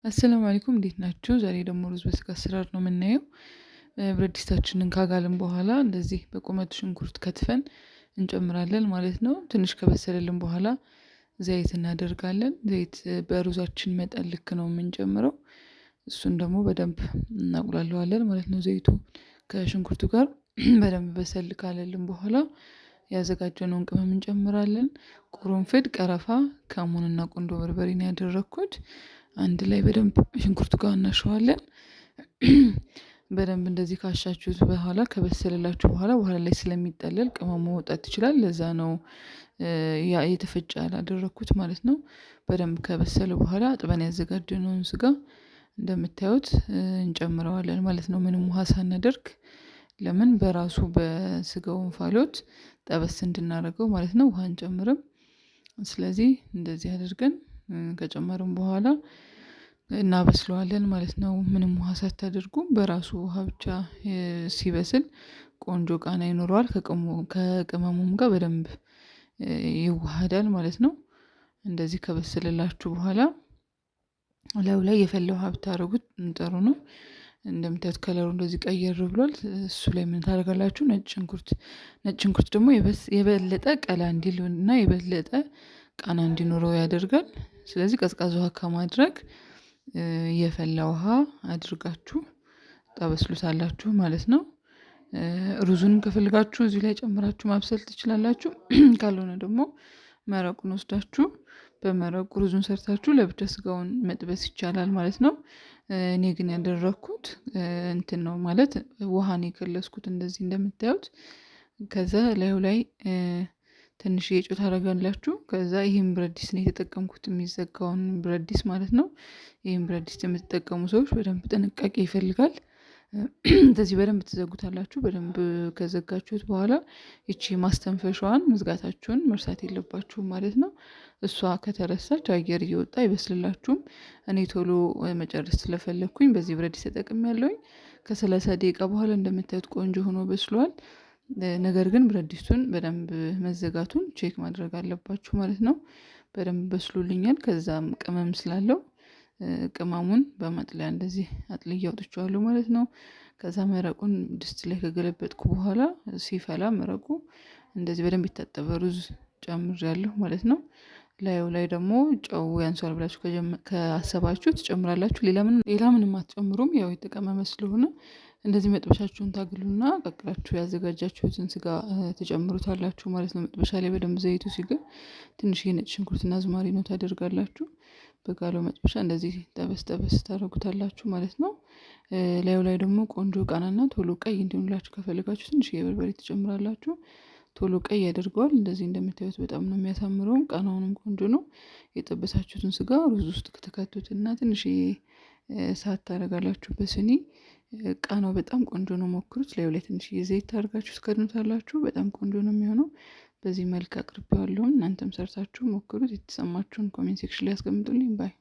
አሰላሙ አለይኩም እንዴት ናችሁ? ዛሬ ደግሞ ሩዝ በስጋ አሰራር ነው የምናየው። ብረት ድስታችንን ካጋልን በኋላ እንደዚህ በቁመቱ ሽንኩርት ከትፈን እንጨምራለን ማለት ነው። ትንሽ ከበሰለልን በኋላ ዘይት እናደርጋለን። ዘይት በሩዛችን መጠን ልክ ነው የምንጨምረው። እሱን ደግሞ በደንብ እናቁላለዋለን ማለት ነው። ዘይቱ ከሽንኩርቱ ጋር በደንብ በሰል ካለልን በኋላ ያዘጋጀነውን ቅመም እንጨምራለን። ቁርንፍድ፣ ቀረፋ፣ ከሙንና ቁንዶ በርበሬ ነው ያደረኩት። አንድ ላይ በደንብ ሽንኩርቱ ጋር እናሸዋለን። በደንብ እንደዚህ ካሻችሁት በኋላ ከበሰለላችሁ በኋላ ላይ ስለሚጠለል ቅመሙ መውጣት ይችላል። ለዛ ነው ያ የተፈጨ ያላደረኩት ማለት ነው። በደንብ ከበሰለ በኋላ አጥበን ያዘጋጀነውን ስጋ እንደምታዩት እንጨምረዋለን ማለት ነው። ምንም ውሃ ሳናደርግ ለምን በራሱ በስጋው እንፋሎት ጠበስ እንድናደርገው ማለት ነው። ውሃ አንጨምርም። ስለዚህ እንደዚህ አድርገን ከጨመርን በኋላ እናበስለዋለን ማለት ነው። ምንም ውሃ ሳታደርጉ በራሱ ውሃ ብቻ ሲበስል ቆንጆ ቃና ይኖረዋል። ከቅመሙም ጋር በደንብ ይዋሃዳል ማለት ነው። እንደዚህ ከበሰለላችሁ በኋላ ላዩ ላይ የፈላ ውሃ ብታደርጉት ጥሩ ነው። እንደምታዩት ከለሩ እንደዚህ ቀየር ብሏል። እሱ ላይ ምን ታደርጋላችሁ? ነጭ ሽንኩርት ደግሞ የበለጠ ቀላ እንዲል እና የበለጠ ቃና እንዲኖረው ያደርጋል። ስለዚህ ቀዝቃዛ ውሃ ከማድረግ የፈላ ውሃ አድርጋችሁ ታበስሉታላችሁ ማለት ነው። ሩዙን ከፈልጋችሁ እዚህ ላይ ጨምራችሁ ማብሰል ትችላላችሁ። ካልሆነ ደግሞ መረቁን ወስዳችሁ በመረቁ ሩዙን ሰርታችሁ ለብቻ ስጋውን መጥበስ ይቻላል ማለት ነው። እኔ ግን ያደረኩት እንትን ነው ማለት ውሃን የከለስኩት እንደዚህ እንደምታዩት። ከዛ ላዩ ላይ ትንሽ ጨው ታደርጋላችሁ። ከዛ ይሄን ብረት ድስት ነው የተጠቀምኩት፣ የሚዘጋውን ብረት ድስት ማለት ነው። ይሄን ብረት ድስት የምትጠቀሙ ሰዎች በደንብ ጥንቃቄ ይፈልጋል። እንደዚህ በደንብ ትዘጉታላችሁ። በደንብ ከዘጋችሁት በኋላ ይቺ ማስተንፈሻዋን መዝጋታችሁን መርሳት የለባችሁም ማለት ነው። እሷ ከተረሳች አየር እየወጣ አይበስልላችሁም። እኔ ቶሎ መጨረስ ስለፈለኩኝ በዚህ ብረት ድስት ተጠቅሜያለሁኝ። ከ30 ደቂቃ በኋላ እንደምታዩት ቆንጆ ሆኖ በስሏል። ነገር ግን ብረት ድስቱን በደንብ መዘጋቱን ቼክ ማድረግ አለባችሁ ማለት ነው። በደንብ በስሎልኛል። ከዛም ቅመም ስላለው ቅመሙን በማጥለያ እንደዚህ አጥልዬ አውጥቼዋለሁ ማለት ነው። ከዛ መረቁን ድስት ላይ ከገለበጥኩ በኋላ ሲፈላ መረቁ እንደዚህ በደንብ የታጠበ ሩዝ ጨምሬያለሁ ማለት ነው። ላዩ ላይ ደግሞ ጨው ያንሷል ብላችሁ ካሰባችሁ ትጨምራላችሁ። ሌላ ምንም አትጨምሩም። ያው የተቀመመ ስለሆነ እንደዚህ መጥበሻችሁን ታግሉና ቀቅላችሁ ያዘጋጃችሁትን ስጋ ትጨምሩታላችሁ ማለት ነው። መጥበሻ ላይ በደንብ ዘይቱ ሲግል ትንሽ ነጭ ሽንኩርትና ዝማሬ ነው ታደርጋላችሁ። በጋለው መጥበሻ እንደዚህ ጠበስ ጠበስ ታደርጉታላችሁ ማለት ነው። ላዩ ላይ ደግሞ ቆንጆ ቃናና ቶሎ ቀይ እንዲሆንላችሁ ከፈልጋችሁ ትንሽ የበርበሬ ትጨምራላችሁ። ቶሎ ቀይ ያደርገዋል። እንደዚህ እንደምታዩት በጣም ነው የሚያሳምረው። ቃናውንም ቆንጆ ነው። የጠበሳችሁትን ስጋ ሩዝ ውስጥ ከተካቱትና ትንሽ እሳት ታደርጋላችሁ በስኒ። ቃናው በጣም ቆንጆ ነው። ሞክሩት። ላዩ ላይ ትንሽ ዘይት ታደርጋችሁ ትከድኑታላችሁ። በጣም ቆንጆ ነው የሚሆነው። በዚህ መልክ አቅርቤዋለሁ። እናንተም ሰርታችሁ ሞክሩት። የተሰማችሁን ኮሜንት ሴክሽን ላይ ያስቀምጡልኝ ባይ